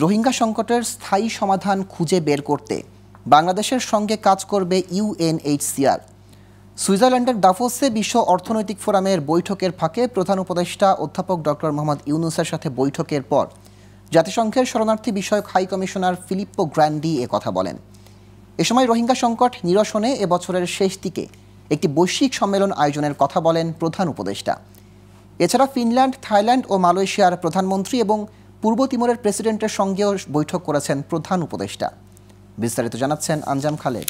রোহিঙ্গা সংকটের স্থায়ী সমাধান খুঁজে বের করতে বাংলাদেশের সঙ্গে কাজ করবে ইউএনএইচসিআর। সুইজারল্যান্ডের দাভোসে বিশ্ব অর্থনৈতিক ফোরামের বৈঠকের ফাঁকে প্রধান উপদেষ্টা অধ্যাপক ডক্টর মোহাম্মদ ইউনূসের সাথে বৈঠকের পর জাতিসংঘের শরণার্থী বিষয়ক হাই কমিশনার ফিলিপ্পো গ্র্যান্ডি কথা বলেন। এ সময় রোহিঙ্গা সংকট নিরসনে এবছরের শেষ দিকে একটি বৈশ্বিক সম্মেলন আয়োজনের কথা বলেন প্রধান উপদেষ্টা। এছাড়া ফিনল্যান্ড, থাইল্যান্ড ও মালয়েশিয়ার প্রধানমন্ত্রী এবং পূর্ব তিমুরের প্রেসিডেন্টের সঙ্গেও বৈঠক করেছেন প্রধান উপদেষ্টা। বিস্তারিত জানাচ্ছেন আঞ্জাম খালেক।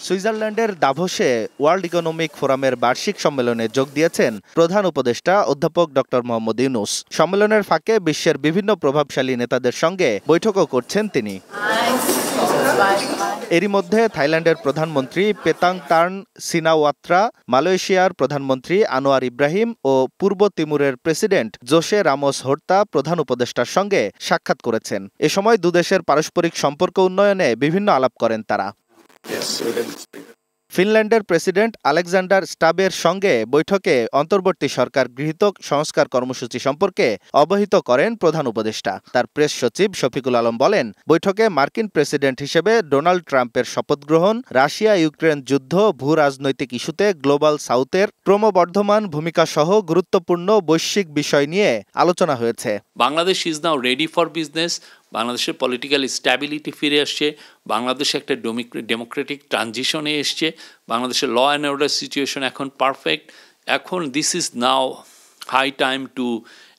সুইজারল্যান্ডের দাভোসে ওয়ার্ল্ড ইকোনমিক ফোরামের বার্ষিক সম্মেলনে যোগ দিয়েছেন প্রধান উপদেষ্টা অধ্যাপক ডক্টর মোহাম্মদ ইউনূস। সম্মেলনের ফাঁকে বিশ্বের বিভিন্ন প্রভাবশালী নেতাদের সঙ্গে বৈঠকও করছেন তিনি। এরই মধ্যে থাইল্যান্ডের প্রধানমন্ত্রী পেতাংতার্ন সিনাওয়াত্রা, মালয়েশিয়ার প্রধানমন্ত্রী আনোয়ার ইব্রাহিম ও পূর্ব তিমুরের প্রেসিডেন্ট জোসে রামোস হোর্তা প্রধান উপদেষ্টার সঙ্গে সাক্ষাৎ করেছেন। এ সময় দুদেশের পারস্পরিক সম্পর্ক উন্নয়নে বিভিন্ন আলাপ করেন তারা। ফিনল্যান্ডের প্রেসিডেন্ট আলেকজান্ডার স্টাবের সঙ্গে বৈঠকে অন্তর্বর্তী সরকার গৃহীত সংস্কার কর্মসূচি সম্পর্কে অবহিত করেন প্রধান উপদেষ্টা। তার প্রেস সচিব শফিকুল আলম বলেন, বৈঠকে মার্কিন প্রেসিডেন্ট হিসেবে ডোনাল্ড ট্রাম্পের শপথ গ্রহণ, রাশিয়া ইউক্রেন যুদ্ধ, ভূ রাজনৈতিক ইস্যুতে গ্লোবাল সাউথের ক্রমবর্ধমান ভূমিকা সহ গুরুত্বপূর্ণ বৈশ্বিক বিষয় নিয়ে আলোচনা হয়েছে। Bangladesh is now ready for business. বাংলাদেশের পলিটিক্যাল স্ট্যাবিলিটি ফিরে আসছে, বাংলাদেশ একটা ডেমোক্রেটিক ট্রানজিশনে এসছে, বাংলাদেশের ল অ্যান্ড অর্ডার সিচুয়েশন এখন পারফেক্ট। এখন this is now high time to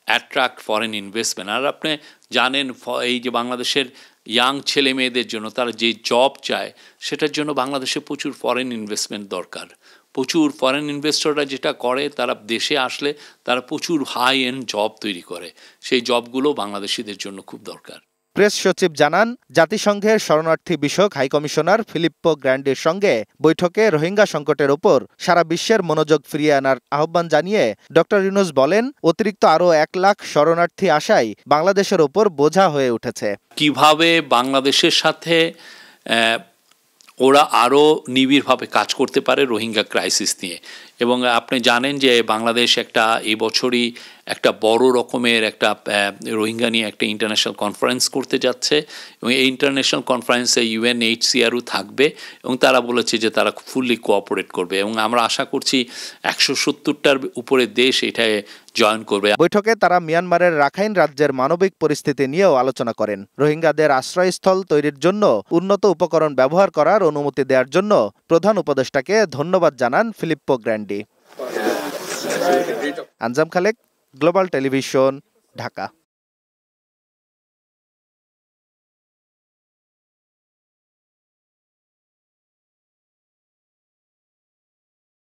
attract foreign investment. আর আপনি জানেন এই যে বাংলাদেশের ইয়াং ছেলে মেয়েদের জন্য তারা যে জব চায়, সেটার জন্য বাংলাদেশে প্রচুর ফরেন ইনভেস্টমেন্ট দরকার। প্রচুর ফরেন ইনভেস্টররা যেটা করে, তারা দেশে আসলে তারা প্রচুর হাই এন্ড জব তৈরি করে। সেই জবগুলো বাংলাদেশিদের জন্য খুব দরকার। প্রেস সচিব জানান, জাতিসংঘের শরণার্থী বিষয়ক হাইকমিশনার ফিলিপ্পো গ্র্যান্ডির সঙ্গে বৈঠকে রোহিঙ্গা সংকটের ওপর সারা বিশ্বের মনোযোগ ফিরিয়ে আনার আহ্বান জানিয়ে ডক্টর ইউনূস বলেন, অতিরিক্ত আরও 1 লাখ শরণার্থী আসায় বাংলাদেশের ওপর বোঝা হয়ে উঠেছে। কিভাবে বাংলাদেশের সাথে ওরা আরও নিবিড়ভাবে কাজ করতে পারে রোহিঙ্গা ক্রাইসিস নিয়ে। এবং আপনি জানেন যে বাংলাদেশ একটা এবছরই একটা বড় রকমের একটা রোহিঙ্গা নিয়ে একটা ইন্টারন্যাশনাল কনফারেন্স করতে যাচ্ছে, এবং এই ইন্টারন্যাশনাল কনফারেন্সে ইউএনএইচসিআরও থাকবে এবং তারা বলেছে যে তারা ফুললি কোঅপারেট করবে, এবং আমরা আশা করছি 170টার উপরে দেশ এটায় জয়েন করবে। বৈঠকে তারা মিয়ানমারের রাখাইন রাজ্যের মানবিক পরিস্থিতি নিয়েও আলোচনা করেন। রোহিঙ্গাদের আশ্রয়স্থল তৈরির জন্য উন্নত উপকরণ ব্যবহার করার অনুমতি দেওয়ার জন্য প্রধান উপদেষ্টাকে ধন্যবাদ জানান ফিলিপ্পো গ্র্যান্ডি। আঞ্জাম খালেক, গ্লোবাল টেলিভিশন, ঢাকা।